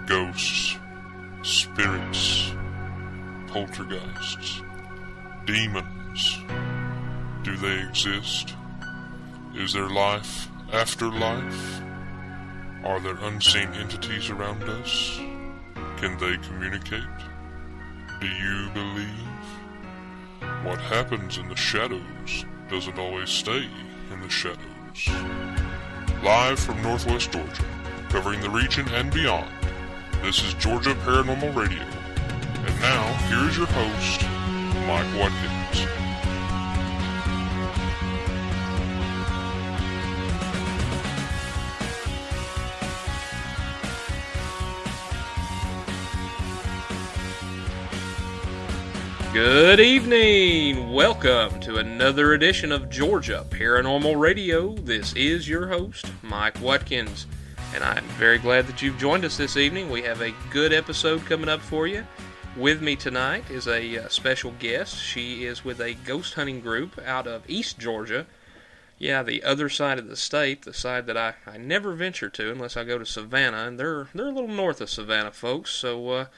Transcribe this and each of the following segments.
Ghosts, spirits, poltergeists, demons. Do they exist? Is there life after life? Are there unseen entities around us? Can they communicate? Do you believe? What happens in the shadows doesn't always stay in the shadows. Live from Northwest Georgia, covering the region and beyond, this is Georgia Paranormal Radio. And now, here's your host, Mike Watkins. Good evening! Welcome to another edition of Georgia Paranormal Radio. This is your host, Mike Watkins, and I'm very glad that you've joined us this evening. We have a good episode coming up for you. With me tonight is a special guest. She is with a ghost hunting group out of East Georgia. Yeah, the other side of the state, the side that I never venture to unless I go to Savannah, and they're a little north of Savannah, folks, so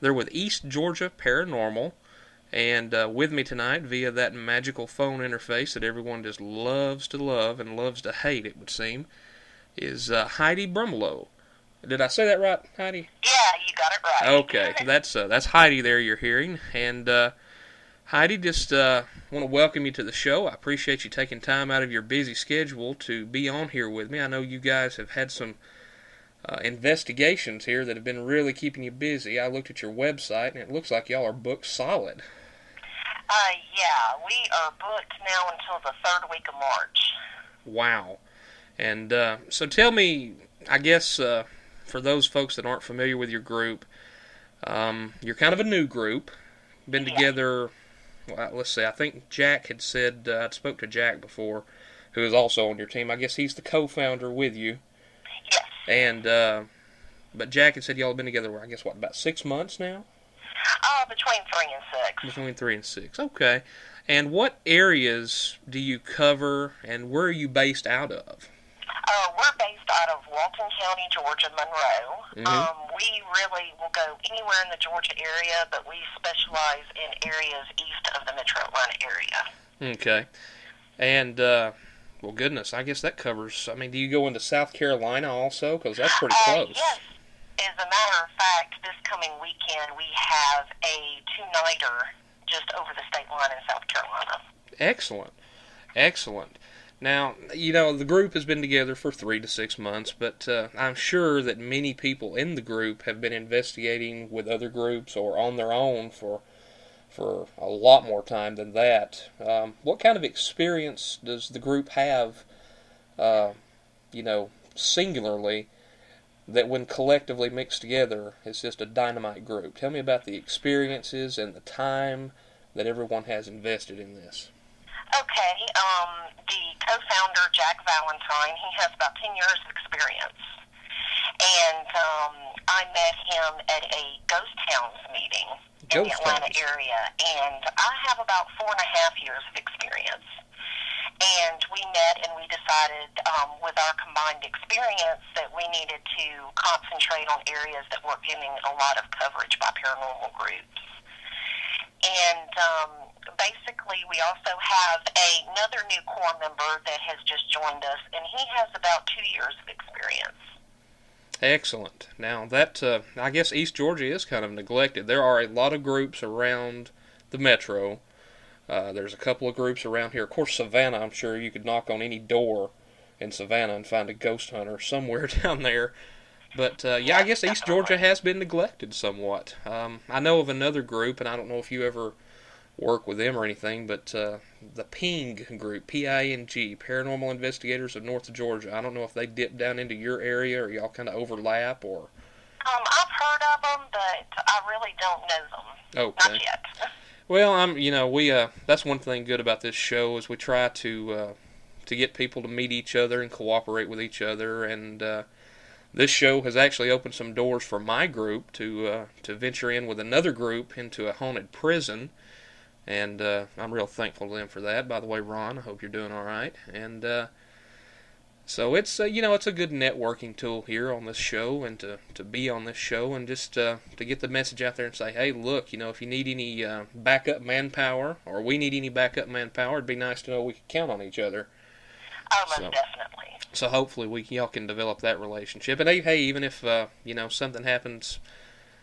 they're with East Georgia Paranormal. And with me tonight, via that magical phone interface that everyone just loves to love and loves to hate, it would seem, is Heidi Brumbelow. Did I say that right, Heidi? Yeah, you got it right. Okay, that's Heidi there you're hearing. And Heidi, just want to welcome you to the show. I appreciate you taking time out of your busy schedule to be on here with me. I know you guys have had some investigations here that have been really keeping you busy. I looked at your website, and it looks like y'all are booked solid. Yeah, we are booked now until the third week of March. Wow. And so tell me, I guess, for those folks that aren't familiar with your group, you're kind of a new group. Been together, well, let's see, I think Jack had said, I spoke to Jack before, who is also on your team. I guess he's the co-founder with you. Yes. And, but Jack had said y'all have been together, I guess, what, about 6 months now? Between 3 and 6. Between 3 and 6, okay. And what areas do you cover, and where are you based out of? We're based out of Walton County, Georgia, Monroe. Mm-hmm. We really will go anywhere in the Georgia area, but we specialize in areas east of the Metro Atlanta area. Okay. And, well, goodness, I guess that covers, I mean, do you go into South Carolina also? Because that's pretty close. Yes. As a matter of fact, this coming weekend we have a two-nighter just over the state line in South Carolina. Excellent. Excellent. Now, you know, the group has been together for 3 to 6 months, but I'm sure that many people in the group have been investigating with other groups or on their own for a lot more time than that. What kind of experience does the group have, singularly, that when collectively mixed together is just a dynamite group? Tell me about the experiences and the time that everyone has invested in this. Okay, the co-founder, Jack Valentine, he has about 10 years of experience. And I met him at a Ghost Towns meeting in the Atlanta area, and I have about 4.5 years of experience. And we met and we decided with our combined experience that we needed to concentrate on areas that were getting a lot of coverage by paranormal groups. And basically we also have another new core member that has just joined us, and he has about 2 years of experience. Excellent. Now that, I guess East Georgia is kind of neglected. There are a lot of groups around the metro. There's a couple of groups around here. Of course, Savannah, I'm sure you could knock on any door in Savannah and find a ghost hunter somewhere down there. But, yeah, I guess East Georgia has been neglected somewhat. I know of another group, and I don't know if you ever work with them or anything, but the PING group, P-I-N-G, Paranormal Investigators of North Georgia. I don't know if they dip down into your area or y'all kind of overlap, or... I've heard of them, but I really don't know them. Okay. Not yet. Well, that's one thing good about this show is we try to get people to meet each other and cooperate with each other, and this show has actually opened some doors for my group to venture in with another group into a haunted prison, and I'm real thankful to them for that. By the way, Ron, I hope you're doing all right. And So it's it's a good networking tool here on this show, and to be on this show, and just to get the message out there and say, hey, look, if you need any backup manpower, or we need any backup manpower, it'd be nice to know we can count on each other. Oh, most definitely. So hopefully y'all can develop that relationship. And hey, even if something happens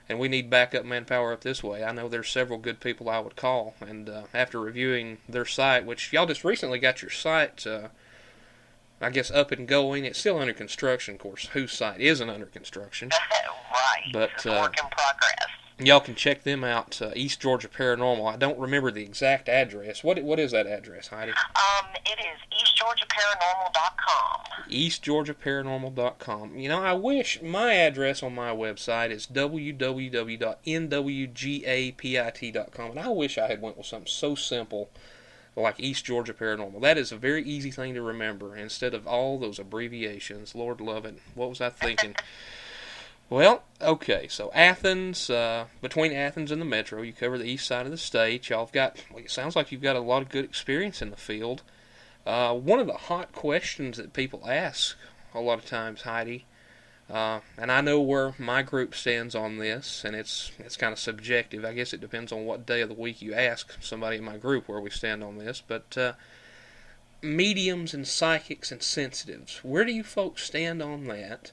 and we need backup manpower up this way, I know there's several good people I would call. And after reviewing their site, which y'all just recently got your site, I guess, up and going. It's still under construction, of course. Whose site isn't under construction? Right. But it's a work in progress. Y'all can check them out, East Georgia Paranormal. I don't remember the exact address. What is that address, Heidi? It is eastgeorgiaparanormal.com. eastgeorgiaparanormal.com. I wish my address on my website is www.nwgapit.com, and I wish I had went with something so simple like East Georgia Paranormal. That is a very easy thing to remember instead of all those abbreviations. Lord love it. What was I thinking? Well, okay, so Athens, between Athens and the metro, you cover the east side of the state. It sounds like you've got a lot of good experience in the field. One of the hot questions that people ask a lot of times, Heidi, and I know where my group stands on this, and it's kind of subjective. I guess it depends on what day of the week you ask somebody in my group where we stand on this. But mediums and psychics and sensitives, where do you folks stand on that?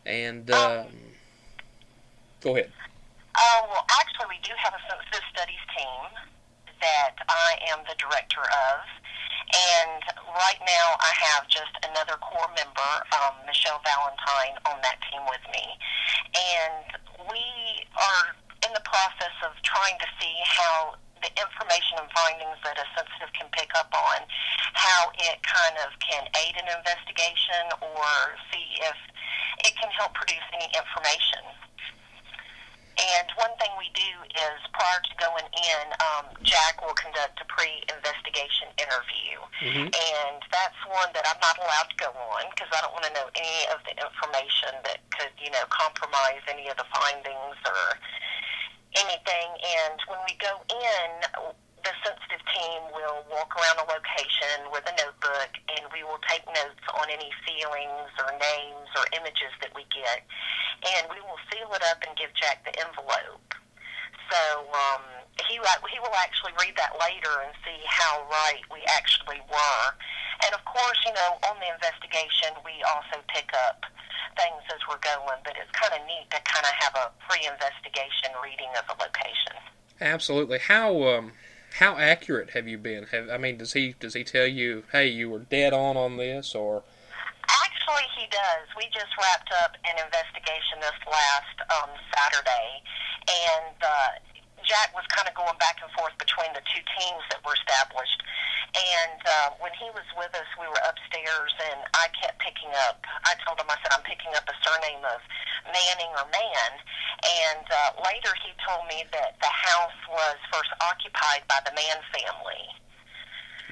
And go ahead. Well, actually, we do have a sensitive studies team that I am the director of. And right now I have just another core member, Michelle Valentine, on that team with me. And we are in the process of trying to see how the information and findings that a sensitive can pick up on, how it kind of can aid an investigation or see if it can help produce any information. And one thing we do is, prior to going in, Jack will conduct a pre-investigation interview. Mm-hmm. And that's one that I'm not allowed to go on because I don't want to know any of the information that could, compromise any of the findings or anything. And when we go in, the sensitive team will walk around the location with a notebook, and we will take notes on any feelings or names or images that we get. And we will seal it up and give Jack the envelope. So he will actually read that later and see how right we actually were. And, of course, on the investigation, we also pick up things as we're going. But it's kind of neat to kind of have a pre-investigation reading of the location. Absolutely. How accurate have you been? Does he tell you, hey, you were dead on this, or? Actually, he does. We just wrapped up an investigation this last Saturday, and Jack was kind of going back and forth between the two teams that were established. And when he was with us, we were upstairs, and I kept picking up. I told him, I said, I'm picking up a surname of Manning or Man. And later he told me that the house was first occupied by the Mann family.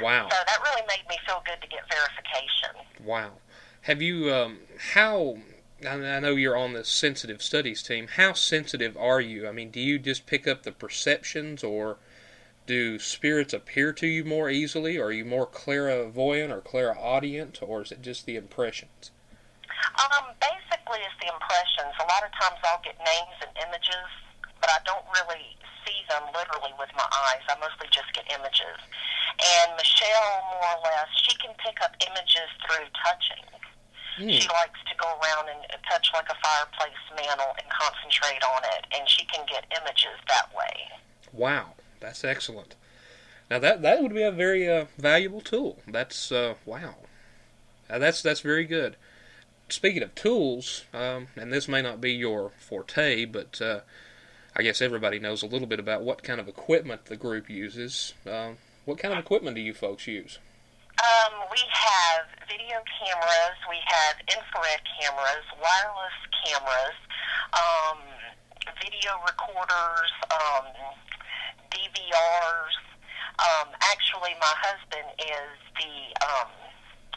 Wow. So that really made me feel good to get verification. Wow. Have you, I know you're on the sensitive studies team. How sensitive are you? Do you just pick up the perceptions, or do spirits appear to you more easily? Or are you more clairvoyant or clairaudient, or is it just the impressions? Basically, it's the impressions. A lot of times I'll get names and images, but I don't really see them literally with my eyes. I mostly just get images. And Michelle, more or less, she can pick up images through touching. She likes to go around and touch like a fireplace mantle and concentrate on it, and she can get images that way. Wow, that's excellent. Now that would be a very valuable tool. That's wow. That's very good. Speaking of tools, and this may not be your forte, but I guess everybody knows a little bit about what kind of equipment the group uses. What kind of equipment do you folks use? We have video cameras, we have infrared cameras, wireless cameras, video recorders, DVRs. Actually, my husband is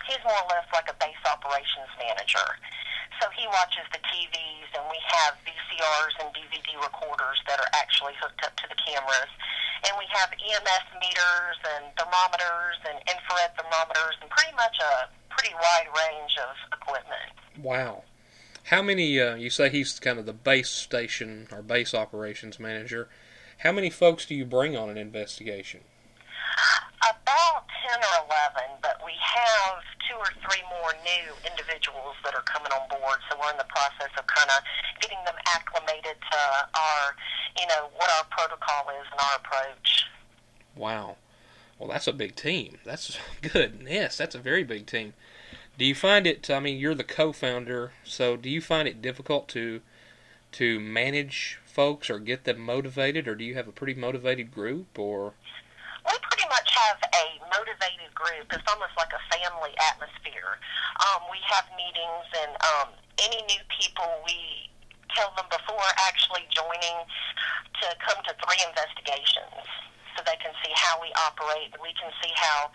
he's more or less like a base operations manager. So he watches the TVs, and we have VCRs and DVD recorders that are actually hooked up to the cameras. And we have EMS meters and thermometers and infrared thermometers and pretty much a pretty wide range of equipment. Wow. How many, you say he's kind of the base station or base operations manager. How many folks do you bring on an investigation? About 10 or 11, but we have 2 or 3 more new individuals that are coming on board, so we're in the process of kind of getting them acclimated to our, what our protocol is and our approach. Wow. Well, that's a big team. That's good. Yes, that's a very big team. Do you find it, you're the co-founder, so do you find it difficult to manage folks or get them motivated, or do you have a pretty motivated group, or? We pretty much have a motivated group. It's almost like a family atmosphere. We have meetings, and any new people, we tell them before actually joining to come to 3 investigations so they can see how we operate. We can see how,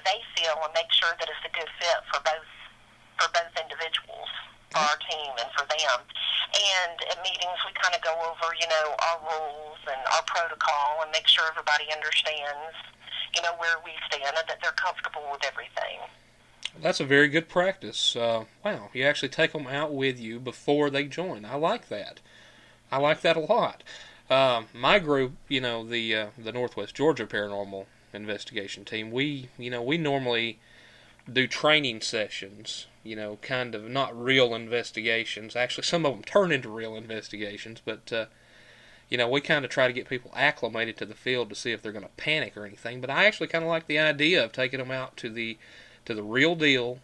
they feel and make sure that it's a good fit for both individuals, for our team and for them. And at meetings, we kind of go over, our rules and our protocol and make sure everybody understands, where we stand and that they're comfortable with everything. That's a very good practice. Wow, you actually take them out with you before they join. I like that. I like that a lot. My group, the Northwest Georgia Paranormal Investigation Team, we normally do training sessions, kind of not real investigations. Actually, some of them turn into real investigations, but, we kind of try to get people acclimated to the field to see if they're going to panic or anything. But I actually kind of like the idea of taking them out to the real deal,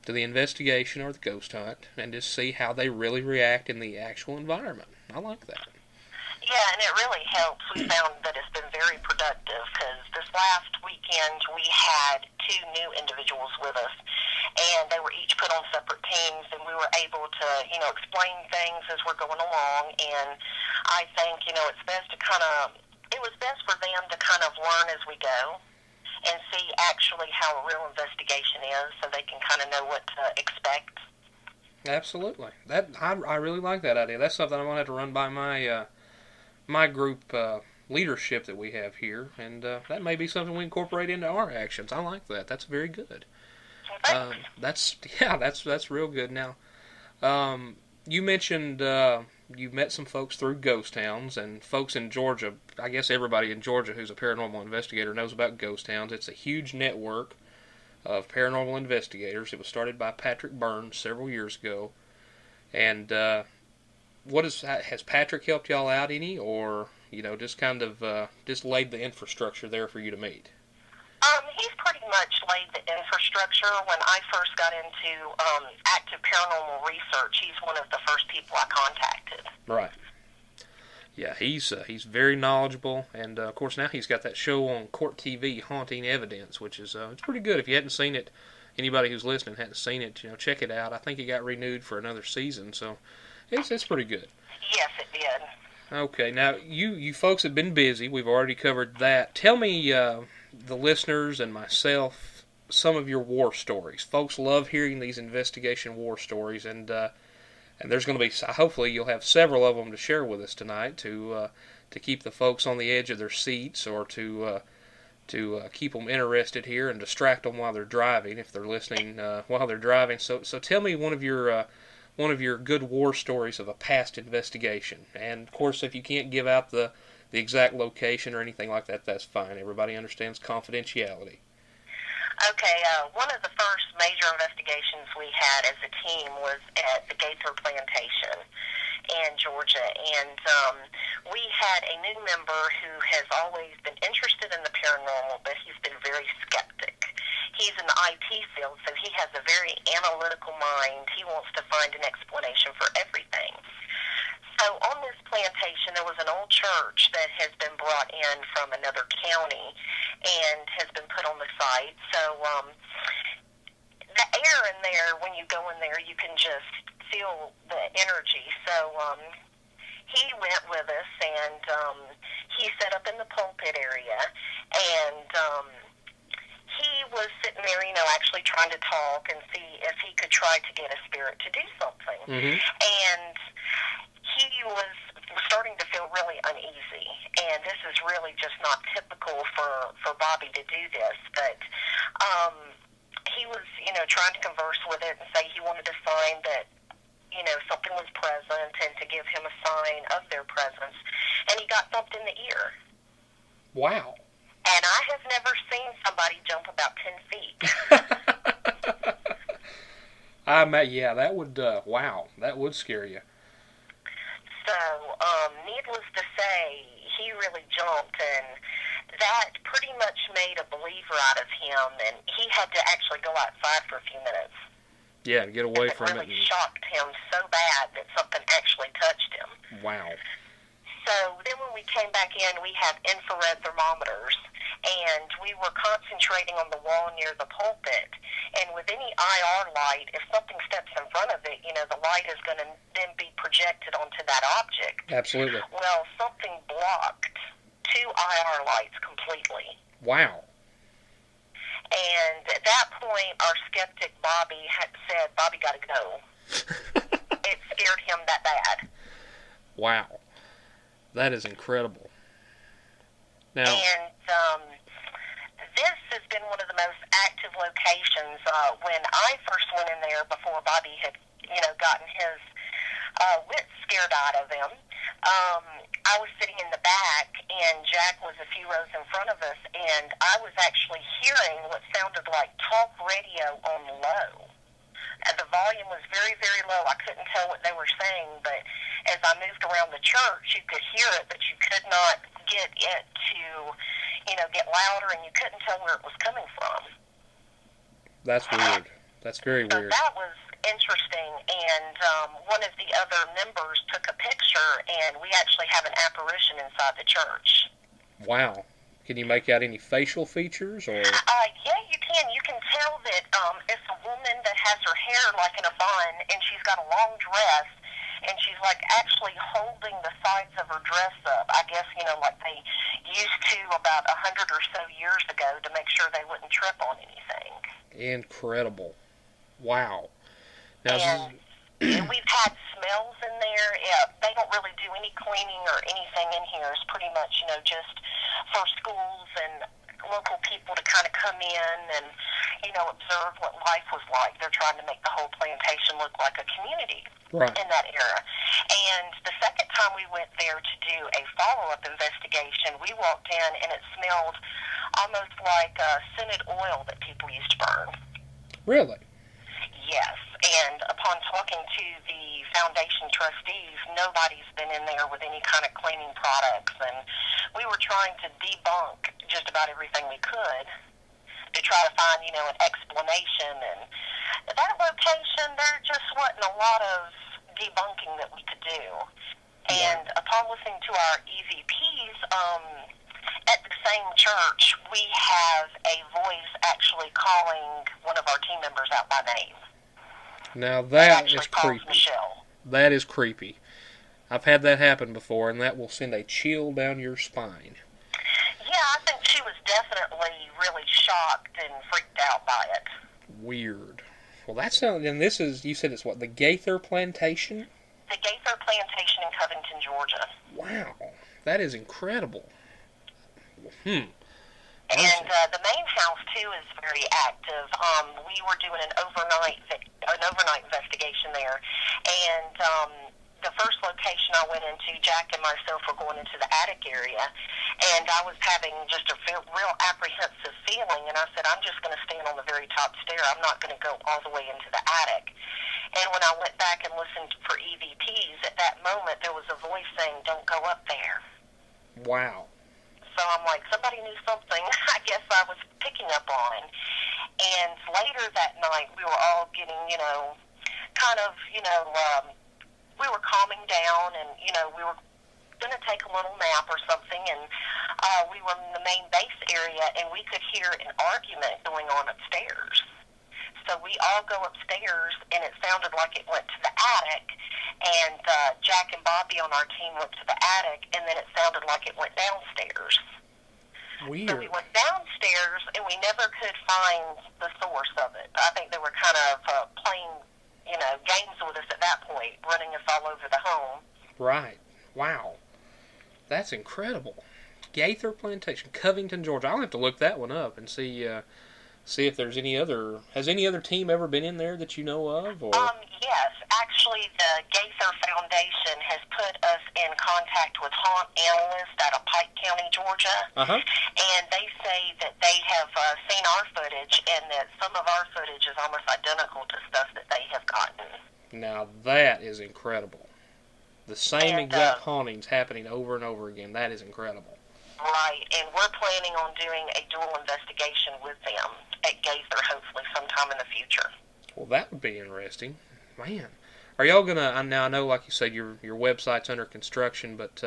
to the investigation or the ghost hunt, and just see how they really react in the actual environment. I like that. Yeah, and it really helps. We found that it's been very productive because this last weekend we had 2 new individuals with us, and they were each put on separate teams, and we were able to, explain things as we're going along. And I think, it's best to it was best for them to kind of learn as we go and see actually how a real investigation is, so they can kind of know what to expect. Absolutely. I really like that idea. That's something I'm going to have to run by my group leadership that we have here, and that may be something we incorporate into our actions. I like that. That's very good. That's real good. Now, you mentioned you met some folks through ghost towns, and folks in Georgia. I guess everybody in Georgia who's a paranormal investigator knows about ghost towns. It's a huge network of paranormal investigators. It was started by Patrick Burns several years ago, and has Patrick helped y'all out any, or just kind of just laid the infrastructure there for you to meet? He's pretty much laid the infrastructure. When I first got into active paranormal research, he's one of the first people I contacted. Right. Yeah, he's very knowledgeable, and of course now he's got that show on Court TV, Haunting Evidence, which is it's pretty good. If you hadn't seen it, anybody who's listening hadn't seen it, check it out. I think it got renewed for another season, so it's pretty good. Yes, it did. Okay, now you folks have been busy. We've already covered that. Tell me, the listeners and myself, some of your war stories. Folks love hearing these investigation war stories, and there's going to be, hopefully you'll have several of them to share with us tonight to keep the folks on the edge of their seats, or to keep them interested here and distract them while they're driving, if they're listening while they're driving. So tell me one of your good war stories of a past investigation. And of course, if you can't give out the exact location or anything like that, that's fine. Everybody understands confidentiality. Okay, one of the first major investigations we had as a team was at the Gaither Plantation in Georgia, and we had a new member who has always been interested in the paranormal, but he's been very skeptic. He's in the IT field, so he has a very analytical mind. He wants to find an explanation for everything. So on this plantation, there was an old church that has been brought in from another county and has been put on the site. So the air in there, when you go in there, you can just feel the energy. So he went with us, and he set up in the pulpit area, and he was sitting there, actually trying to talk and see if he could try to get a spirit to do something. Mm-hmm. And he was starting to feel really uneasy, and this is really just not typical for Bobby to do this, but he was, trying to converse with it and say he wanted a sign that, something was present and to give him a sign of their presence. And he got thumped in the ear. Wow. And I have never seen somebody jump about 10 feet. Yeah, that would, wow, that would scare you. So, needless to say, he really jumped, and that pretty much made a believer out of him, and he had to actually go outside for a few minutes. Yeah, to get away from really it. It shocked him so bad that something actually touched him. Wow. So then when we came back in, we had infrared thermometers, and we were concentrating on the wall near the pulpit. And with any IR light, if something steps in front of it, the light is going to then be projected onto that object. Absolutely. Well, something blocked 2 IR lights completely. Wow. And at that point, our skeptic Bobby had said, "Bobby got to go." It scared him that bad. Wow. That is incredible. Now, and this has been one of the most active locations. When I first went in there, before Bobby had, gotten his wits scared out of him, I was sitting in the back, and Jack was a few rows in front of us, and I was actually hearing what sounded like talk radio on low. And the volume was very, very low. I couldn't tell what they were saying, but as I moved around the church, you could hear it, but you could not get it to, get louder, and you couldn't tell where it was coming from. That's weird. That's very weird. That was interesting, and one of the other members took a picture, and we actually have an apparition inside the church. Wow. Can you make out any facial features? Or? Yeah, you can. You can tell that it's a woman that has her hair like in a bun, and she's got a long dress, and she's like actually holding the sides of her dress up. I guess, like they used to about 100 or so years ago to make sure they wouldn't trip on anything. Incredible. Wow. Now, and we've had smells in there. Yeah, they don't really do any cleaning or anything in here. It's pretty much, just for schools and local people to kind of come in and, observe what life was like. They're trying to make the whole plantation look like a community in that era. And the second time we went there to do a follow-up investigation, we walked in and it smelled almost like scented oil that people used to burn. Really? Yes, and upon talking to the foundation trustees, nobody's been in there with any kind of cleaning products, and we were trying to debunk just about everything we could to try to find, an explanation. And that location, there just wasn't a lot of debunking that we could do. And upon listening to our EVPs, at the same church, we have a voice actually calling one of our team members out by name. Now that is creepy. Michelle. That is creepy. I've had that happen before, and that will send a chill down your spine. Yeah, I think she was definitely really shocked and freaked out by it. Weird. Well, that sounds, and this is, you said it's what, the Gaither Plantation? The Gaither Plantation in Covington, Georgia. Wow, that is incredible. And the main house too is very active. We were doing an overnight investigation there, and the first location I went into, Jack and myself were going into the attic area, and I was having just a real apprehensive feeling, and I said, I'm just going to stand on the very top stair. I'm not going to go all the way into the attic. And when I went back and listened for EVPs, at that moment there was a voice saying, don't go up there. Wow. So I'm like, somebody knew something I guess I was picking up on. And later that night, we were all getting, we were calming down, and, we were going to take a little nap or something, and we were in the main base area, and we could hear an argument going on upstairs. So we all go upstairs, and it sounded like it went to the attic, and Jack and Bobby on our team went to the attic, and then it sounded like it went downstairs. Weird. So we went downstairs, and we never could find the source of it. I think they were kind of playing, games with us at that point, running us all over the home. Right. Wow. That's incredible. Gaither Plantation, Covington, Georgia. I'll have to look that one up and see see if there's has any other team ever been in there that you know of? Or Yes. Actually, the Gaither Foundation has put us in contact with haunt analysts out of Pike County, Georgia. And they say that they have seen our footage and that some of our footage is almost identical to stuff that they have gotten. Now that is incredible. The same exact hauntings happening over and over again. That is incredible. Right, and we're planning on doing a dual investigation with them at Gaither, hopefully sometime in the future. Well, that would be interesting. Man, are y'all gonna? Now I know, like you said, your website's under construction, but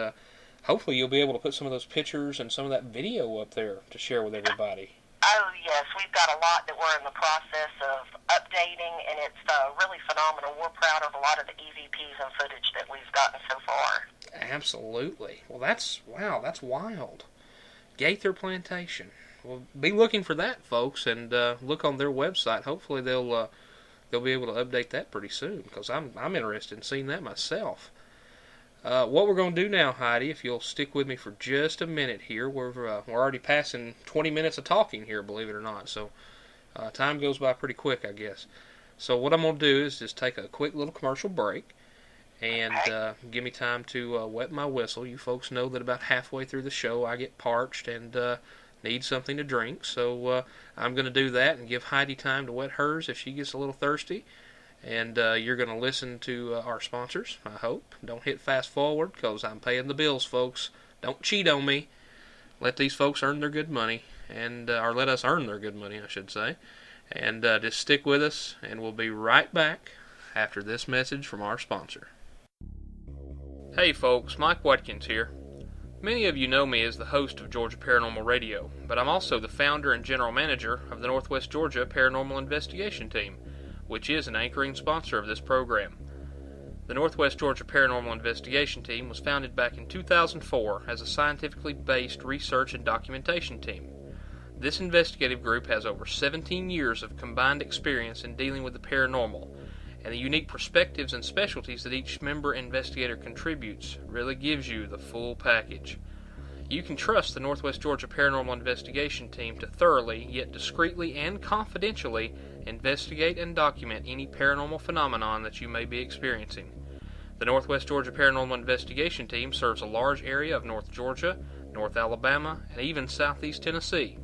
hopefully you'll be able to put some of those pictures and some of that video up there to share with everybody. Oh yes, we've got a lot that we're in the process of updating, and it's really phenomenal. We're proud of a lot of the EVPs and footage that we've gotten so far. Absolutely. Well, that's wild. Gaither Plantation. Well, be looking for that, folks, and look on their website. Hopefully they'll be able to update that pretty soon, because I'm interested in seeing that myself. What we're going to do now, Heidi, if you'll stick with me for just a minute here, we're already passing 20 minutes of talking here, believe it or not, so time goes by pretty quick, I guess. So what I'm going to do is just take a quick little commercial break and give me time to wet my whistle. You folks know that about halfway through the show I get parched and need something to drink, so I'm going to do that and give Heidi time to wet hers if she gets a little thirsty. And you're going to listen to our sponsors, I hope. Don't hit fast forward, because I'm paying the bills, folks. Don't cheat on me. Let these folks earn their good money, and or let us earn their good money, I should say. And just stick with us, and we'll be right back after this message from our sponsor. Hey folks, Mike Watkins here. Many of you know me as the host of Georgia Paranormal Radio, but I'm also the founder and general manager of the Northwest Georgia Paranormal Investigation Team, which is an anchoring sponsor of this program. The Northwest Georgia Paranormal Investigation Team was founded back in 2004 as a scientifically based research and documentation team. This investigative group has over 17 years of combined experience in dealing with the paranormal, and the unique perspectives and specialties that each member investigator contributes really gives you the full package. You can trust the Northwest Georgia Paranormal Investigation Team to thoroughly, yet discreetly and confidentially, investigate and document any paranormal phenomenon that you may be experiencing. The Northwest Georgia Paranormal Investigation Team serves a large area of North Georgia, North Alabama, and even Southeast Tennessee.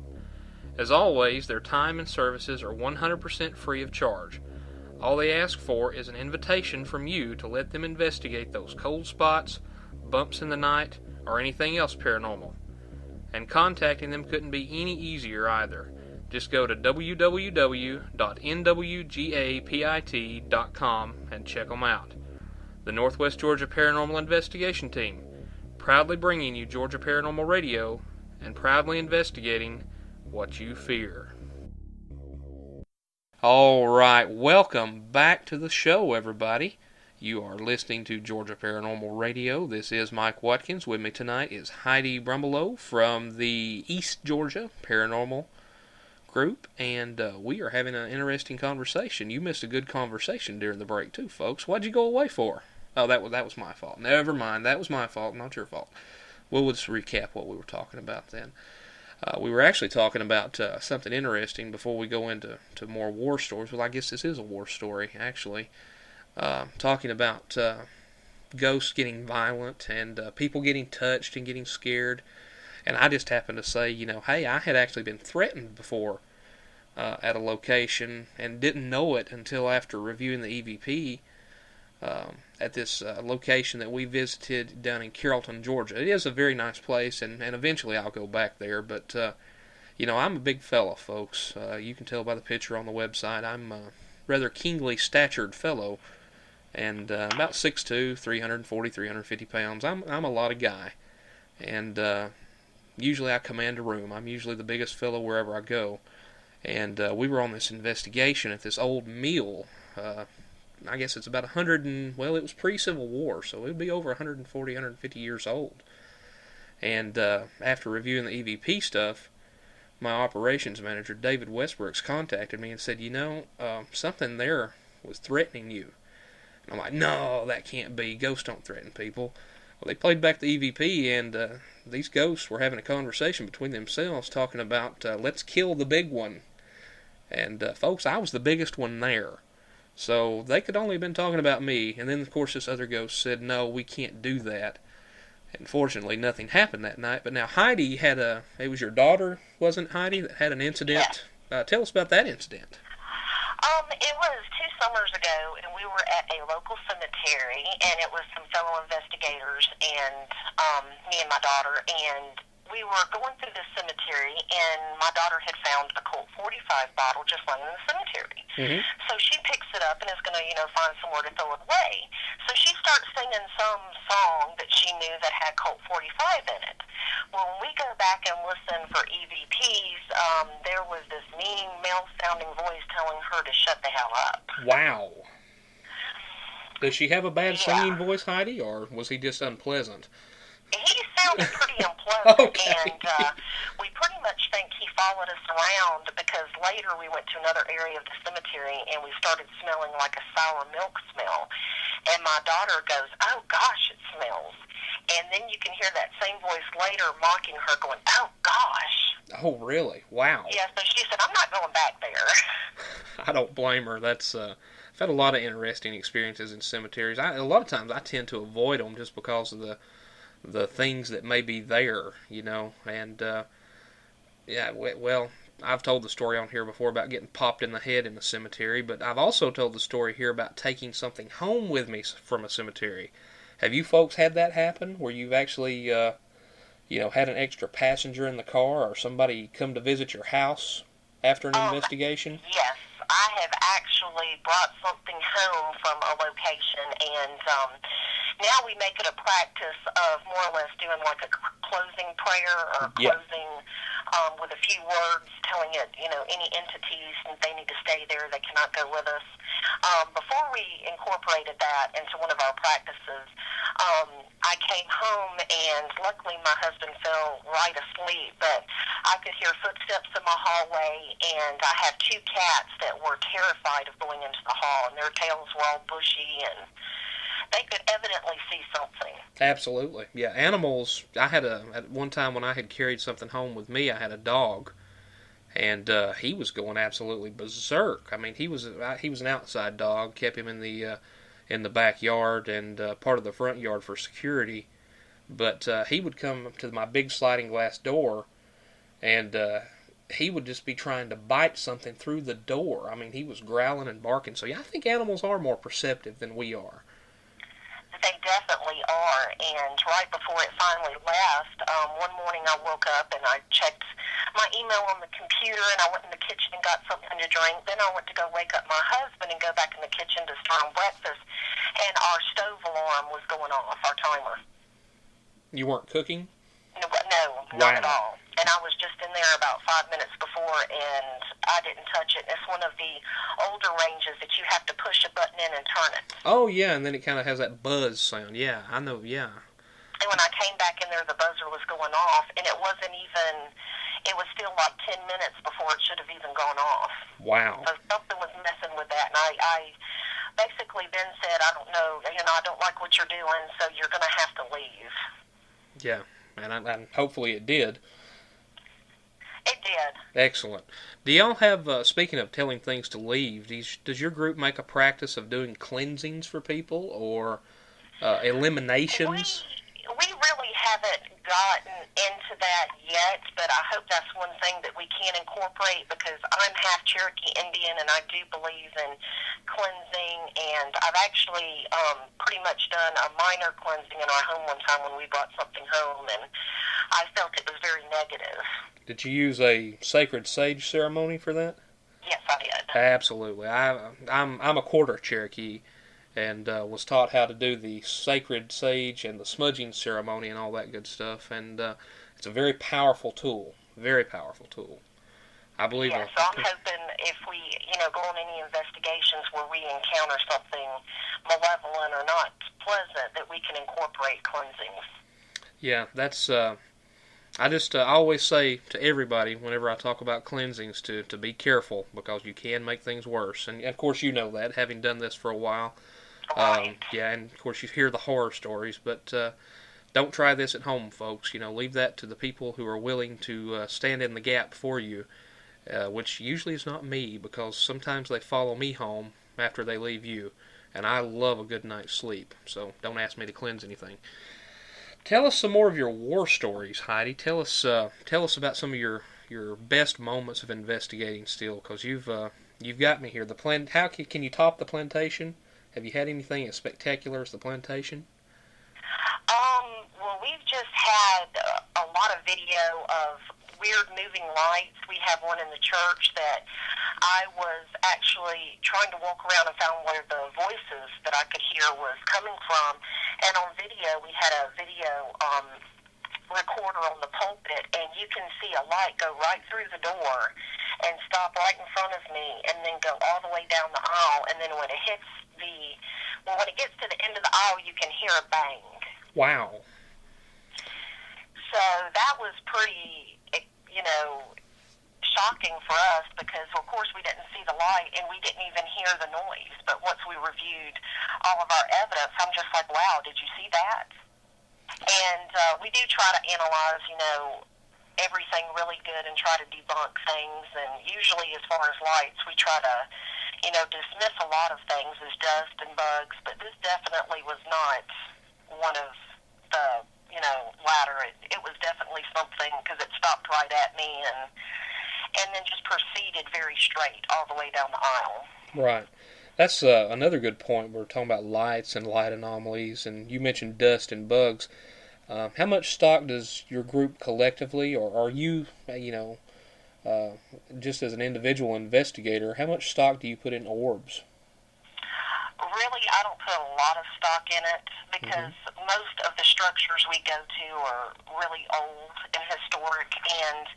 As always, their time and services are 100% free of charge. All they ask for is an invitation from you to let them investigate those cold spots, bumps in the night, or anything else paranormal. And contacting them couldn't be any easier either. Just go to www.nwgapit.com and check them out. The Northwest Georgia Paranormal Investigation Team, proudly bringing you Georgia Paranormal Radio and proudly investigating what you fear. All right, welcome back to the show, everybody. You are listening to Georgia Paranormal Radio. This is Mike Watkins. With me tonight is Heidi Brumbelow from the East Georgia Paranormal Group, and we are having an interesting conversation. You missed a good conversation during the break, too, folks. What'd you go away for? Oh, that was my fault. Never mind, that was my fault, not your fault. We'll just recap what we were talking about then. We were actually talking about something interesting before we go into more war stories. Well, I guess this is a war story, actually. Talking about ghosts getting violent and people getting touched and getting scared. And I just happened to say, hey, I had actually been threatened before at a location and didn't know it until after reviewing the EVP at this location that we visited down in Carrollton, Georgia. It is a very nice place, and eventually I'll go back there. But, I'm a big fella, folks. You can tell by the picture on the website. I'm a rather kingly statured fellow, and about 6'2", 340, 350 pounds. I'm a lot of guy, and usually I command a room. I'm usually the biggest fellow wherever I go. And we were on this investigation at this old mill. I guess it's about it was pre-Civil War, so it would be over 140, 150 years old. And after reviewing the EVP stuff, my operations manager, David Westbrooks, contacted me and said, something there was threatening you. And I'm like, no, that can't be. Ghosts don't threaten people. Well, they played back the EVP, and these ghosts were having a conversation between themselves talking about, let's kill the big one. And, folks, I was the biggest one there. So they could only have been talking about me. And then, of course, this other ghost said, no, we can't do that. And fortunately, nothing happened that night. But now Heidi it was your daughter, wasn't Heidi, that had an incident? Yeah. Tell us about that incident. It was 2 summers ago, and we were at a local cemetery, and it was some fellow investigators and me and my daughter, and we were going through this cemetery, and my daughter had found a Colt 45 bottle just lying in the cemetery. Mm-hmm. So she picks it up and is going to, find somewhere to throw it away. So she starts singing some song that she knew that had Colt 45 in it. Well, when we go back and listen for EVPs, there was this mean, male-sounding voice telling her to shut the hell up. Wow. Does she have a bad singing voice, Heidi, or was he just unpleasant? He sounded pretty unpleasant, Okay. and we pretty much think he followed us around because later we went to another area of the cemetery and we started smelling like a sour milk smell. And my daughter goes, "Oh gosh, it smells." And then you can hear that same voice later mocking her going, "Oh gosh." Oh, really? Wow. Yeah, so she said, "I'm not going back there." I don't blame her. I've had a lot of interesting experiences in cemeteries. A lot of times I tend to avoid them just because of the things that may be there, and well, I've told the story on here before about getting popped in the head in a cemetery, but I've also told the story here about taking something home with me from a cemetery. Have you folks had that happen, where you've actually, had an extra passenger in the car, or somebody come to visit your house after an investigation? Yes, I have actually brought something home from a location, and now we make it a practice of more or less doing like a closing prayer or closing with a few words telling it, any entities, and they need to stay there, they cannot go with us. Before we incorporated that into one of our practices, I came home, and luckily my husband fell right asleep, but I could hear footsteps in my hallway, and I have 2 cats that were terrified of going into the hall, and their tails were all bushy, and they could evidently see something. Absolutely. Yeah, animals, at one time when I had carried something home with me, I had a dog, and he was going absolutely berserk. I mean, he was an outside dog, kept him in the backyard and part of the front yard for security, but he would come to my big sliding glass door, and he would just be trying to bite something through the door. I mean, he was growling and barking, so yeah, I think animals are more perceptive than we are. They definitely are, and right before it finally left, one morning I woke up and I checked my email on the computer, and I went in the kitchen and got something to drink. Then I went to go wake up my husband and go back in the kitchen to start on breakfast, and our stove alarm was going off, our timer. You weren't cooking? No, not at all. And I was just in there about 5 minutes before, and I didn't touch it. It's one of the older ranges that you have to push a button in and turn it. Oh, yeah, and then it kind of has that buzz sound. Yeah, I know, yeah. And when I came back in there, the buzzer was going off, and it was still like 10 minutes before it should have even gone off. Wow. So something was messing with that, and I basically then said, I don't know, I don't like what you're doing, so you're going to have to leave. Yeah, and hopefully it did. It did. Excellent. Do y'all have, speaking of telling things to leave, does your group make a practice of doing cleansings for people, or eliminations? We really haven't gotten into that yet, but I hope that's one thing that we can incorporate, because I'm half Cherokee Indian, and I do believe in cleansing, and I've actually pretty much done a minor cleansing in our home one time when we brought something home, and I felt it was very negative. Did you use a sacred sage ceremony for that? Yes, I did. Absolutely. I'm a quarter Cherokee, and was taught how to do the sacred sage and the smudging ceremony and all that good stuff, and it's a very powerful tool. Very powerful tool. I believe. Yes, so I'm hoping if we, go on any investigations where we encounter something malevolent or not pleasant, that we can incorporate cleansings. Yeah, that's. I always say to everybody whenever I talk about cleansings to be careful, because you can make things worse, and of course you know that, having done this for a while. Right. Yeah, and of course you hear the horror stories, but don't try this at home, folks. Leave that to the people who are willing to stand in the gap for you, which usually is not me because sometimes they follow me home after they leave you, and I love a good night's sleep, so don't ask me to cleanse anything. Tell us some more of your war stories, Heidi. Tell us about some of your best moments of investigating still, because you've got me here. How can you top the plantation? Have you had anything as spectacular as the plantation? Well, we've just had a lot of video of weird moving lights. We have one in the church that I was actually trying to walk around and found where the voices that I could hear was coming from. And on video, we had a video recorder on the pulpit, and you can see a light go right through the door and stop right in front of me and then go all the way down the aisle. And then when it gets to the end of the aisle, you can hear a bang. Wow. So that was pretty, shocking for us because, of course, we didn't see the light and we didn't even hear the noise. But once we reviewed all of our evidence, I'm just like, wow, did you see that? And we do try to analyze, everything really good and try to debunk things. And usually as far as lights, we try to, dismiss a lot of things as dust and bugs. But this definitely was not one of the, latter. It was definitely something because it stopped right at me and then just proceeded very straight all the way down the aisle. Right. That's another good point. We're talking about lights and light anomalies, and you mentioned dust and bugs. How much stock does your group collectively, or are you, just as an individual investigator, how much stock do you put in orbs? Really, I don't put a lot of stock in it because most of the structures we go to are really old and historic, and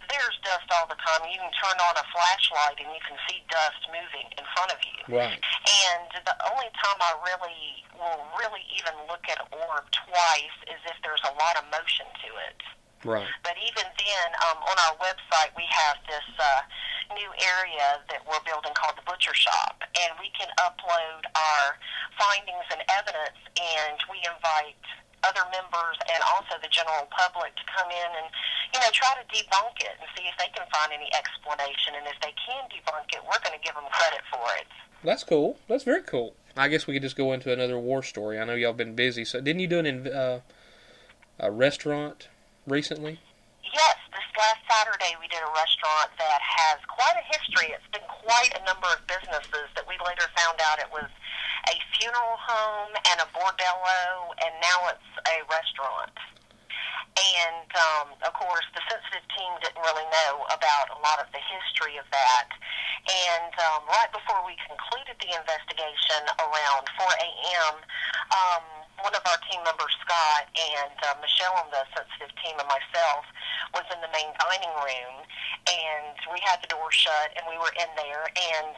there's dust all the time. You can turn on a flashlight and you can see dust moving in front of you. Right. And the only time I will really even look at an orb twice is if there's a lot of motion to it. Right. But even then, on our website, we have this new area that we're building called the Butcher Shop, and we can upload our findings and evidence, and we invite other members and also the general public to come in and, try to debunk it and see if they can find any explanation. And if they can debunk it, we're going to give them credit for it. That's cool. That's very cool. I guess we could just go into another war story. I know y'all been busy. So didn't you do a restaurant recently? Yes, this last Saturday we did a restaurant that has quite a history. It's been quite a number of businesses that we later found out it was a funeral home and a bordello, and now it's a restaurant. And, of course, the sensitive team didn't really know about a lot of the history of that. And right before we concluded the investigation around 4 a.m., one of our team members, Scott, and Michelle on the sensitive team and myself was in the main dining room, and we had the door shut, and we were in there, and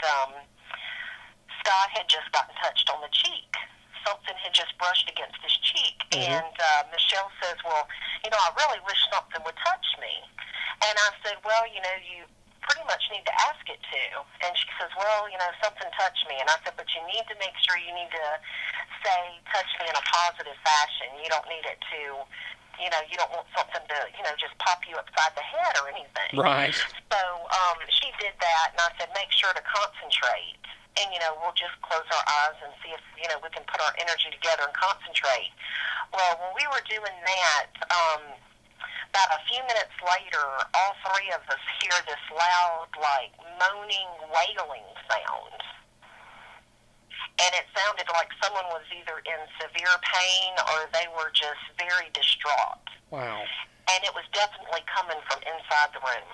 Scott had just gotten touched on the cheek. Something had just brushed against his cheek, and Michelle says, well, I really wish something would touch me. And I said, well, you pretty much need to ask it to. And she says, well, something touched me. And I said, but you need to make sure you need to say, touch me in a positive fashion. You don't need it to, you don't want something to, just pop you upside the head or anything. Right. So she did that, and I said, make sure to concentrate. And, we'll just close our eyes and see if, we can put our energy together and concentrate. Well, when we were doing that, about a few minutes later, all three of us hear this loud, moaning, wailing sound. And it sounded like someone was either in severe pain or they were just very distraught. Wow. And it was definitely coming from inside the room.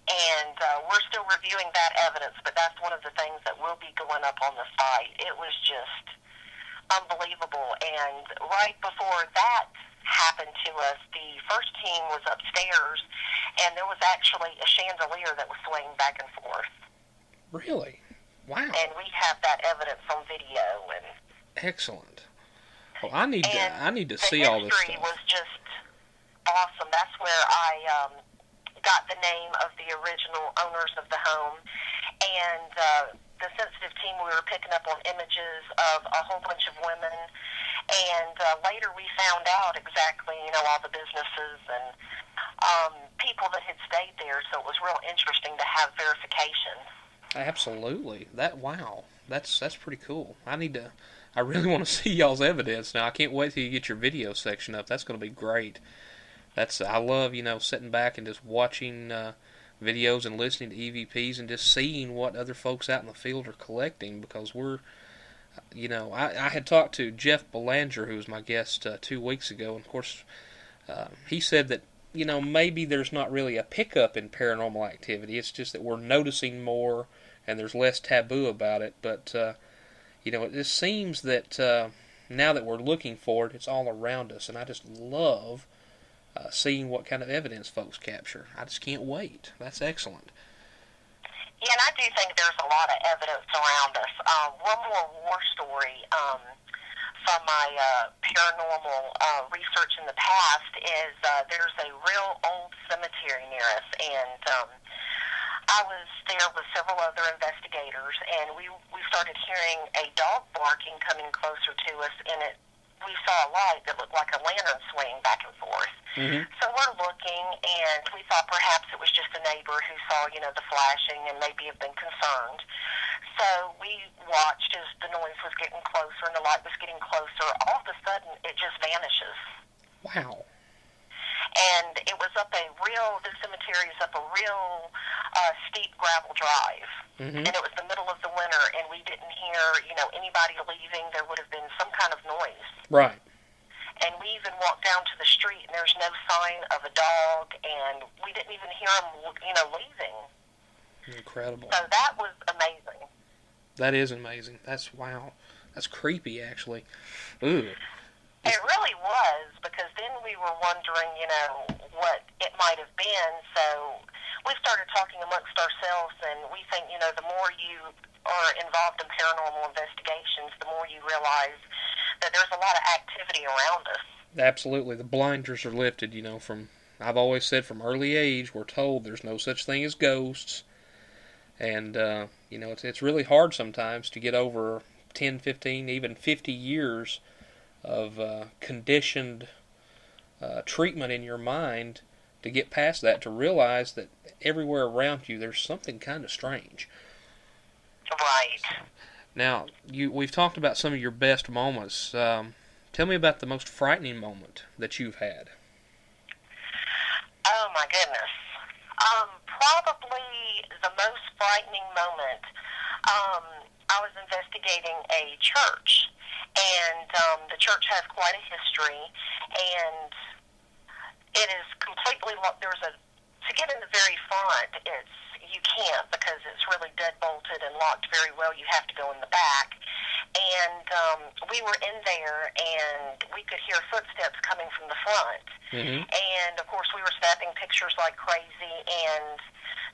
And we're still reviewing that evidence, but that's one of the things that will be going up on the site. It was just unbelievable. And right before that happened to us, the first team was upstairs, and there was actually a chandelier that was swaying back and forth. Really? Wow. And we have that evidence on video. And excellent. Well, I need to see all this stuff. The history was just awesome. That's where I got the name of the original owners of the home, and the sensitive team, we were picking up on images of a whole bunch of women, and later we found out exactly, all the businesses and people that had stayed there, so it was real interesting to have verification. Absolutely. Wow. That's pretty cool. I really want to see y'all's evidence now. I can't wait till you get your video section up. That's going to be great. I love, sitting back and just watching videos and listening to EVPs and just seeing what other folks out in the field are collecting, because I had talked to Jeff Belanger, who was my guest 2 weeks ago, and of course he said that maybe there's not really a pickup in paranormal activity. It's just that we're noticing more and there's less taboo about it. But it just seems that now that we're looking for it, it's all around us, and I just love seeing what kind of evidence folks capture. I just can't wait. That's excellent. Yeah, and I do think there's a lot of evidence around us. One more war story from my paranormal research in the past is there's a real old cemetery near us, and I was there with several other investigators, and we started hearing a dog barking coming closer to us, and we saw a light that looked like a lantern swinging back and forth. Mm-hmm. So we're looking, and we thought perhaps it was just a neighbor who saw, the flashing and maybe have been concerned. So we watched as the noise was getting closer and the light was getting closer. All of a sudden, it just vanishes. Wow. And it was the cemetery is up a real steep gravel drive. Mm-hmm. And it was the middle of the winter, and we didn't hear, anybody leaving. There would have been some kind of noise. Right. And we even walked down to the street, and there's no sign of a dog, and we didn't even hear him, leaving. Incredible. So that was amazing. That is amazing. Wow. That's creepy, actually. Ooh. It really was, because then we were wondering, what it might have been. So we started talking amongst ourselves, and we think, the more you are involved in paranormal investigations, the more you realize that there's a lot of activity around us. Absolutely. The blinders are lifted, I've always said from early age, we're told there's no such thing as ghosts. And, it's really hard sometimes to get over 10, 15, even 50 years of conditioned treatment in your mind to get past that, to realize that everywhere around you there's something kind of strange. Right. So, now, we've talked about some of your best moments. Tell me about the most frightening moment that you've had. Oh, my goodness. Probably the most frightening moment, I was investigating a church, and the church has quite a history, and it is completely, to get in the very front, you can't, because it's really dead-bolted and locked very well. You have to go in the back. And we were in there, and we could hear footsteps coming from the front. Mm-hmm. And, of course, we were snapping pictures like crazy, and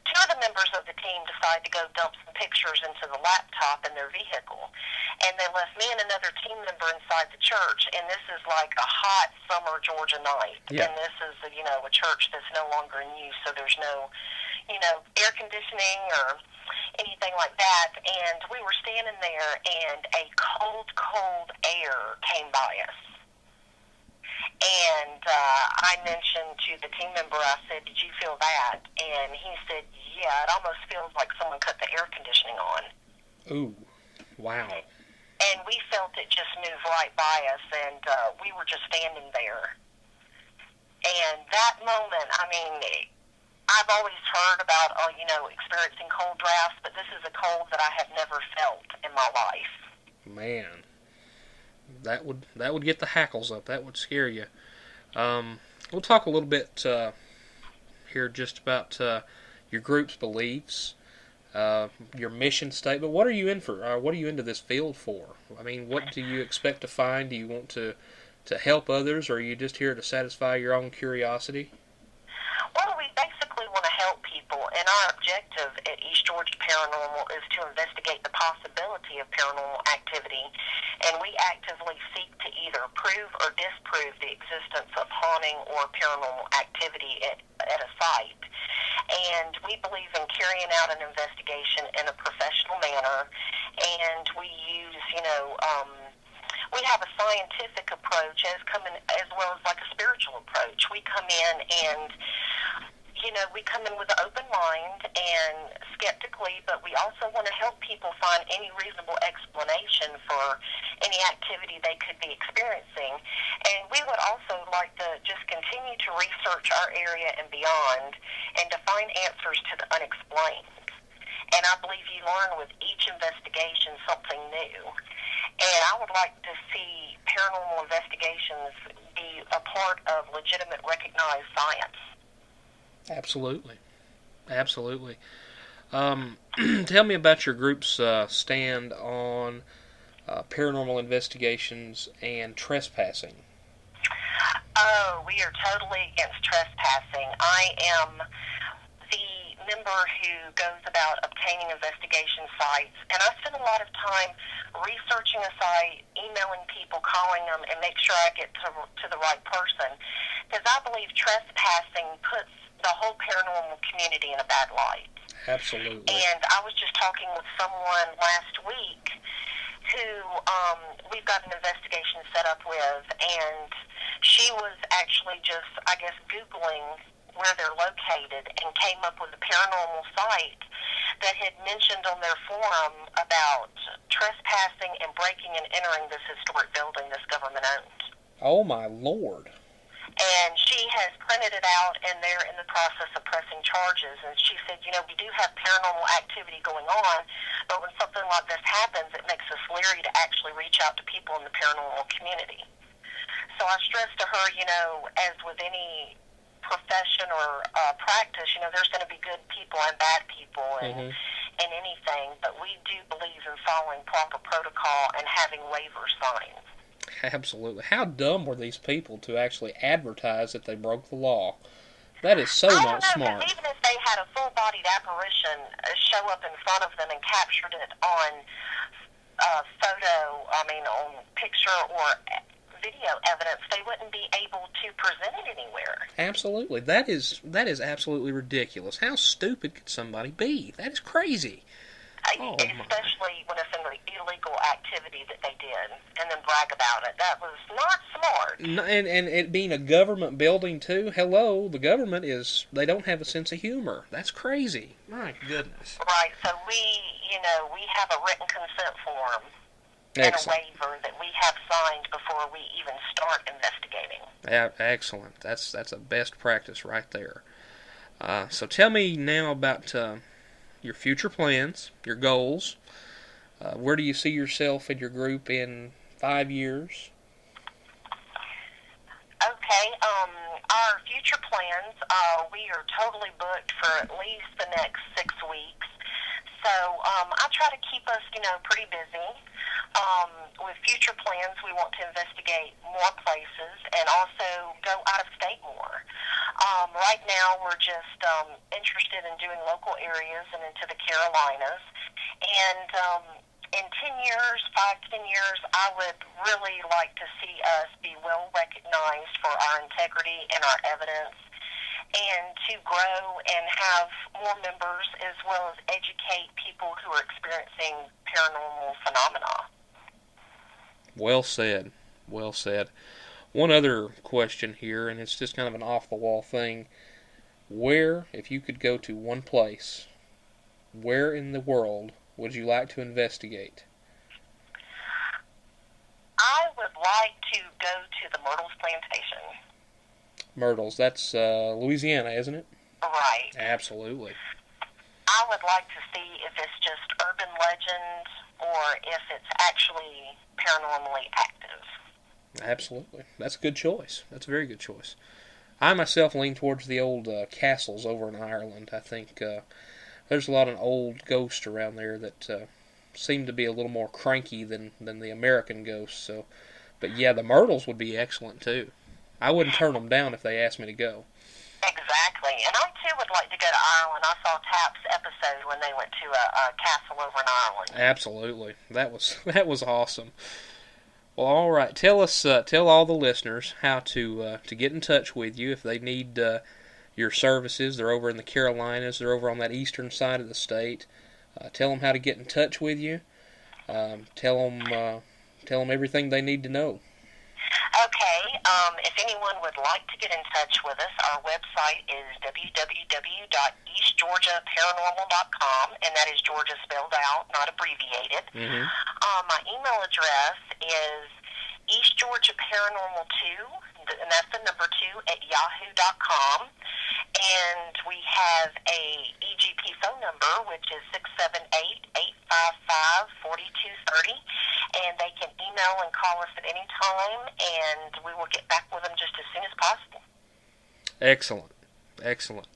two of the members of the team decided to go dump some pictures into the laptop in their vehicle. And they left me and another team member inside the church, and this is like a hot summer Georgia night. Yeah. And this is, a church that's no longer in use, so there's no, air conditioning or anything like that. And we were standing there, and a cold, cold air came by us. And I mentioned to the team member, I said, "Did you feel that?" And he said, "Yeah, it almost feels like someone cut the air conditioning on." Ooh, wow. And we felt it just move right by us, and we were just standing there. And that moment, I've always heard about, experiencing cold drafts, but this is a cold that I have never felt in my life. Man, that would get the hackles up. That would scare you. We'll talk a little bit here just about your group's beliefs, your mission statement. What are you in for? What are you into this field for? What do you expect to find? Do you want to help others, or are you just here to satisfy your own curiosity? Well, we basically want to help people, and our objective at East Georgia Paranormal is to investigate the possibility of paranormal activity, and we actively seek to either prove or disprove the existence of haunting or paranormal activity at a site. And we believe in carrying out an investigation in a professional manner, and we use, we have a scientific approach as well as like a spiritual approach. We come in and we come in with an open mind and skeptically, but we also want to help people find any reasonable explanation for any activity they could be experiencing. And we would also like to just continue to research our area and beyond and to find answers to the unexplained. And I believe you learn with each investigation something new. And I would like to see paranormal investigations be a part of legitimate, recognized science. Absolutely. Absolutely. Tell me about your group's stand on paranormal investigations and trespassing. Oh, we are totally against trespassing. I am the member who goes about obtaining investigation sites, and I spend a lot of time researching a site, emailing people, calling them, and make sure I get to the right person, because I believe trespassing puts the whole paranormal community in a bad light. Absolutely. And I was just talking with someone last week who we've got an investigation set up with, and she was actually just, I guess, Googling where they're located and came up with a paranormal site that had mentioned on their forum about trespassing and breaking and entering this historic building this government owned. Oh, my Lord. And she has printed it out, and they're in the process of pressing charges. And she said, we do have paranormal activity going on, but when something like this happens, it makes us leery to actually reach out to people in the paranormal community. So I stressed to her, as with any profession or practice, there's going to be good people and bad people and anything, but we do believe in following proper protocol and having waiver signs. Absolutely. How dumb were these people to actually advertise that they broke the law? That is so not smart. Even if they had a full-bodied apparition show up in front of them and captured it on on picture or video evidence, they wouldn't be able to present it anywhere. Absolutely. That is absolutely ridiculous. How stupid could somebody be? That is crazy. Especially when it's an illegal activity that they did, and then brag about it. That was not smart. No, and it being a government building, too. Hello, the government they don't have a sense of humor. That's crazy. My goodness. Right, so we have a written consent form and a waiver that we have signed before we even start investigating. Excellent. That's a best practice right there. So tell me now about your future plans, your goals. Where do you see yourself and your group in 5 years? Okay, our future plans, we are totally booked for at least the next 6 weeks. So I try to keep us, pretty busy. With future plans, we want to investigate more places and also go out of state more. Right now, we're just interested in doing local areas and into the Carolinas. And in 10 years, 5 to 10 years, I would really like to see us be well recognized for our integrity and our evidence, and to grow and have more members as well as educate people who are experiencing paranormal phenomena. Well said. Well said. One other question here, and it's just kind of an off-the-wall thing. Where, if you could go to one place, where in the world would you like to investigate? I would like to go to the Myrtles Plantation. Myrtles, that's Louisiana, isn't it? Right. Absolutely. I would like to see if it's just urban legend or if it's actually paranormally active. Absolutely. That's a good choice. That's a very good choice. I myself lean towards the old castles over in Ireland. I think there's a lot of old ghosts around there that seem to be a little more cranky than the American ghosts. So, but yeah, the Myrtles would be excellent too. I wouldn't turn them down if they asked me to go. Exactly. And I, too, would like to go to Ireland. I saw Tap's episode when they went to a castle over in Ireland. Absolutely. That was awesome. Well, all right. Tell all the listeners how to get in touch with you if they need your services. They're over in the Carolinas. They're over on that eastern side of the state. Tell them how to get in touch with you. Tell them everything they need to know. Okay, if anyone would like to get in touch with us, our website is www.eastgeorgiaparanormal.com, and that is Georgia spelled out, not abbreviated. Mm-hmm. My email address is eastgeorgiaparanormal2, and that's the number 2, at yahoo.com. And we have a EGP phone number, which is 678-855-4230. And they can email and call us at any time, and we will get back with them just as soon as possible. Excellent. Excellent.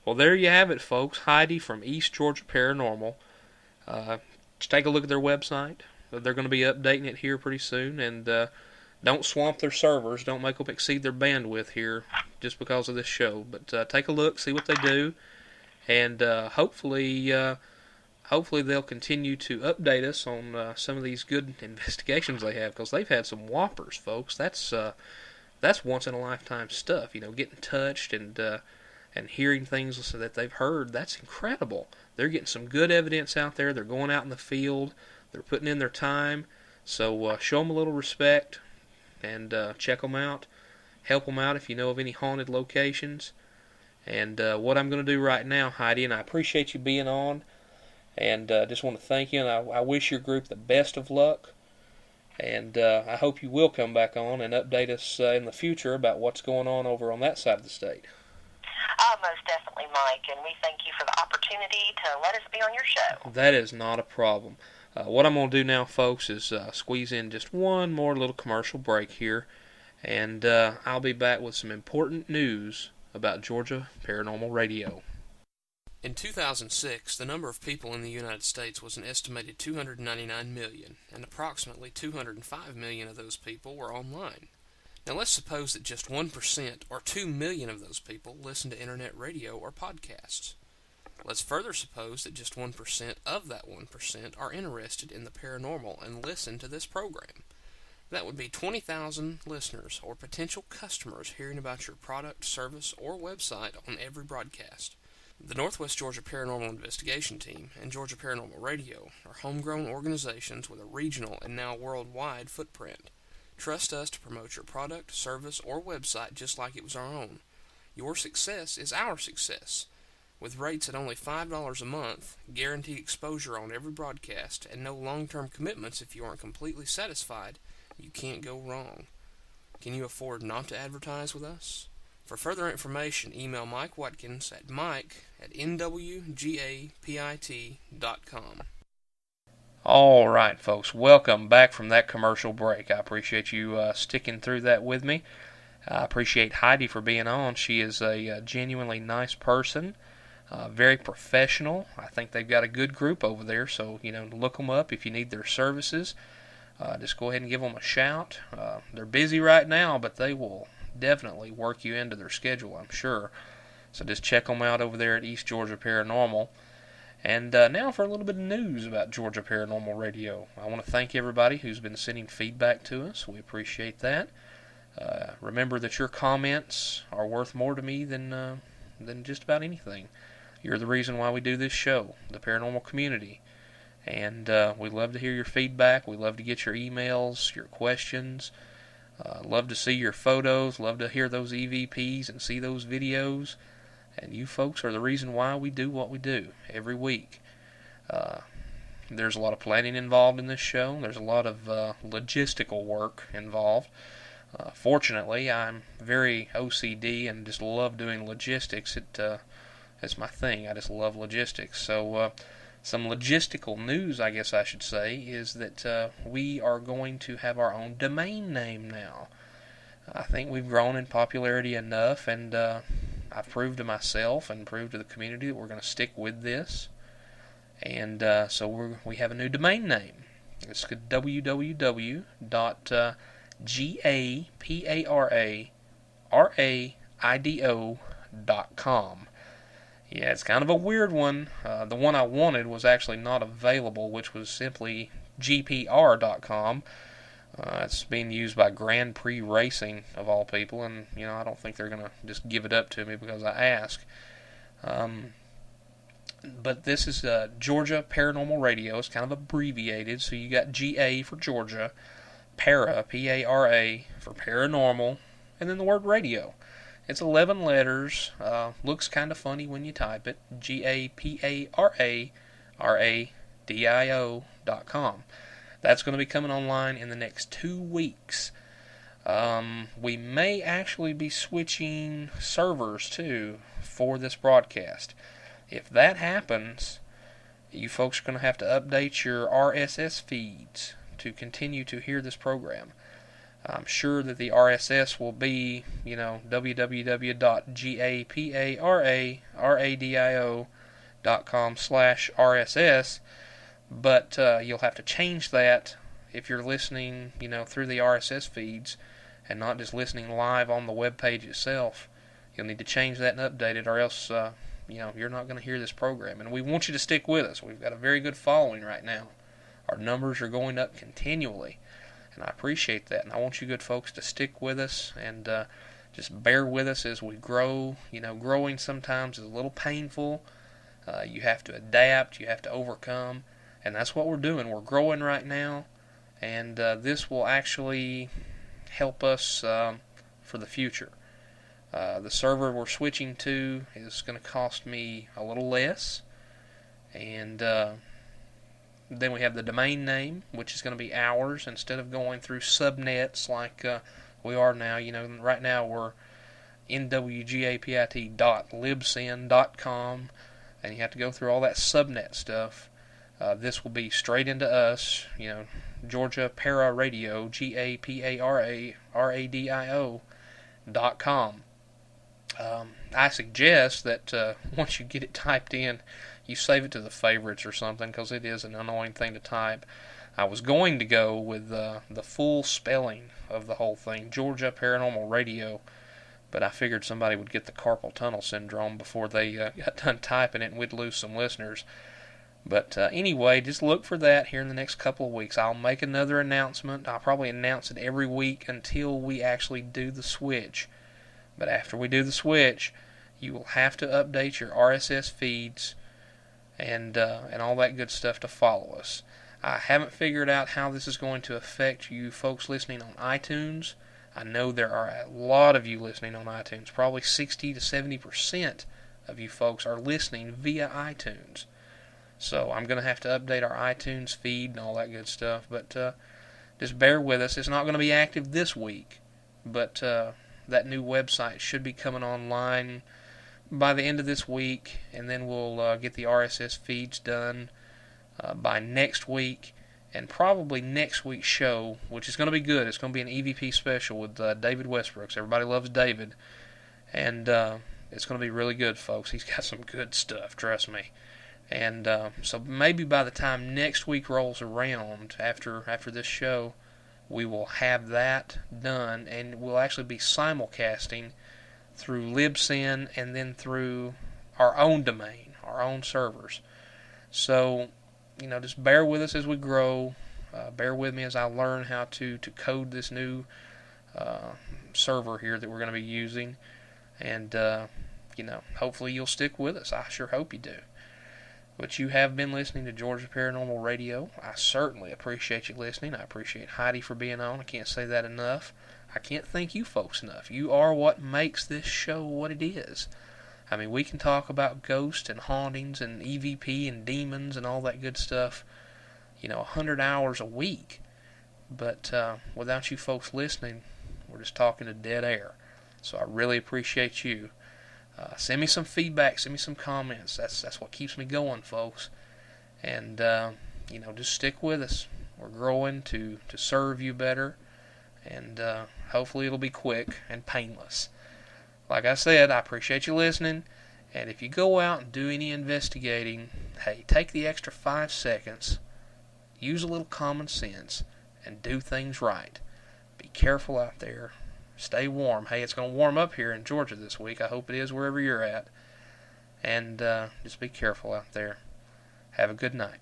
Well, there you have it, folks. Heidi from East Georgia Paranormal. Just take a look at their website. They're going to be updating it here pretty soon, and don't swamp their servers. Don't make them exceed their bandwidth here just because of this show. But take a look, see what they do, and hopefully they'll continue to update us on some of these good investigations they have, because they've had some whoppers, folks. That's once in a lifetime stuff. Getting touched and hearing things that they've heard. That's incredible. They're getting some good evidence out there. They're going out in the field. They're putting in their time. So show them a little respect and check them out. Help them out if you know of any haunted locations. And what I'm going to do right now, Heidi, and I appreciate you being on, and just want to thank you, and I wish your group the best of luck. And I hope you will come back on and update us in the future about what's going on over on that side of the state. Most definitely, Mike, and we thank you for the opportunity to let us be on your show. That is not a problem. What I'm going to do now, folks, is squeeze in just one more little commercial break here, and I'll be back with some important news about Georgia Paranormal Radio. In 2006, the number of people in the United States was an estimated 299 million, and approximately 205 million of those people were online. Now let's suppose that just 1% or 2 million of those people listen to internet radio or podcasts. Let's further suppose that just 1% of that 1% are interested in the paranormal and listen to this program. That would be 20,000 listeners or potential customers hearing about your product, service, or website on every broadcast. The Northwest Georgia Paranormal Investigation Team and Georgia Paranormal Radio are homegrown organizations with a regional and now worldwide footprint. Trust us to promote your product, service, or website just like it was our own. Your success is our success. With rates at only $5 a month, guaranteed exposure on every broadcast, and no long-term commitments if you aren't completely satisfied, you can't go wrong. Can you afford not to advertise with us? For further information, email Mike Watkins at mike@nwgapit.com. All right, folks, welcome back from that commercial break. I appreciate you sticking through that with me. I appreciate Heidi for being on. She is a genuinely nice person, very professional. I think they've got a good group over there, so, look them up if you need their services. Just go ahead and give them a shout. They're busy right now, but they will definitely work you into their schedule, I'm sure. So just check them out over there at East Georgia Paranormal. And now for a little bit of news about Georgia Paranormal Radio. I want to thank everybody who's been sending feedback to us. We appreciate that. Remember that your comments are worth more to me than just about anything. You're the reason why we do this show, the paranormal community. And we love to hear your feedback. We love to get your emails, your questions. Love to see your photos. Love to hear those EVPs and see those videos. And you folks are the reason why we do what we do every week. There's a lot of planning involved in this show. There's a lot of logistical work involved. Fortunately, I'm very OCD and just love doing logistics. It's my thing. I just love logistics. So some logistical news, I guess I should say, is that we are going to have our own domain name now. I think we've grown in popularity enough, and I've proved to myself and proved to the community that we're going to stick with this. And so we have a new domain name. It's www.gaparaido.com. Yeah, it's kind of a weird one. The one I wanted was actually not available, which was simply gpr.com. It's being used by Grand Prix Racing, of all people, and, I don't think they're going to just give it up to me because I ask. But this is Georgia Paranormal Radio. It's kind of abbreviated, so you got GA for Georgia, Para, P-A-R-A, for paranormal, and then the word radio. It's 11 letters. Looks kind of funny when you type it. GAPARARADIO.com. That's going to be coming online in the next 2 weeks. We may actually be switching servers too for this broadcast. If that happens, you folks are going to have to update your RSS feeds to continue to hear this program. I'm sure that the RSS will be, www.gapararadio.com/RSS, but you'll have to change that if you're listening, through the RSS feeds and not just listening live on the web page itself. You'll need to change that and update it, or else, you're not going to hear this program. And we want you to stick with us. We've got a very good following right now. Our numbers are going up continually, and I appreciate that. And I want you good folks to stick with us and just bear with us as we grow. Growing sometimes is a little painful. You have to adapt. You have to overcome. And that's what we're doing. We're growing right now, and this will actually help us for the future. The server we're switching to is going to cost me a little less, and then we have the domain name, which is going to be ours instead of going through subnets like we are now. Right now we're nwgapit.libsyn.com, and you have to go through all that subnet stuff. This will be straight into us, Georgia Para Radio, GAPARARADIO.com. I suggest that once you get it typed in, you save it to the favorites or something, because it is an annoying thing to type. I was going to go with the full spelling of the whole thing, Georgia Paranormal Radio, but I figured somebody would get the carpal tunnel syndrome before they got done typing it, and we'd lose some listeners. But anyway, just look for that here in the next couple of weeks. I'll make another announcement. I'll probably announce it every week until we actually do the switch. But after we do the switch, you will have to update your RSS feeds and all that good stuff to follow us. I haven't figured out how this is going to affect you folks listening on iTunes. I know there are a lot of you listening on iTunes. Probably 60 to 70% of you folks are listening via iTunes. So I'm going to have to update our iTunes feed and all that good stuff. But just bear with us. It's not going to be active this week, but that new website should be coming online by the end of this week, and then we'll get the RSS feeds done by next week, and probably next week's show, which is going to be good. It's going to be an EVP special with David Westbrooks. Everybody loves David, and it's going to be really good, folks. He's got some good stuff, trust me. And so maybe by the time next week rolls around, after this show, we will have that done, and we'll actually be simulcasting through Libsyn and then through our own domain, our own servers. So, just bear with us as we grow. Bear with me as I learn how to code this new server here that we're going to be using. And, hopefully you'll stick with us. I sure hope you do. But you have been listening to Georgia Paranormal Radio. I certainly appreciate you listening. I appreciate Heidi for being on. I can't say that enough. I can't thank you folks enough. You are what makes this show what it is. I mean, we can talk about ghosts and hauntings and EVP and demons and all that good stuff, 100 hours a week. But without you folks listening, we're just talking to dead air. So I really appreciate you. Send me some feedback, send me some comments. That's what keeps me going, folks. And, just stick with us. We're growing to serve you better, and hopefully it'll be quick and painless. Like I said, I appreciate you listening, and if you go out and do any investigating, hey, take the extra 5 seconds, use a little common sense, and do things right. Be careful out there. Stay warm. Hey, it's going to warm up here in Georgia this week. I hope it is wherever you're at. And just be careful out there. Have a good night.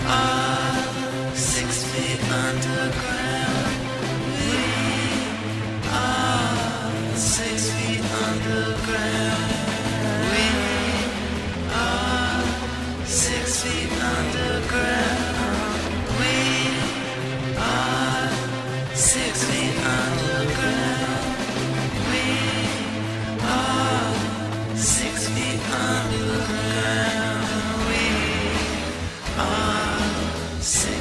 are 6 feet underground. We are 6 feet underground. We are 6 feet underground. We are 6 feet underground. We are 6 feet underground. We are 6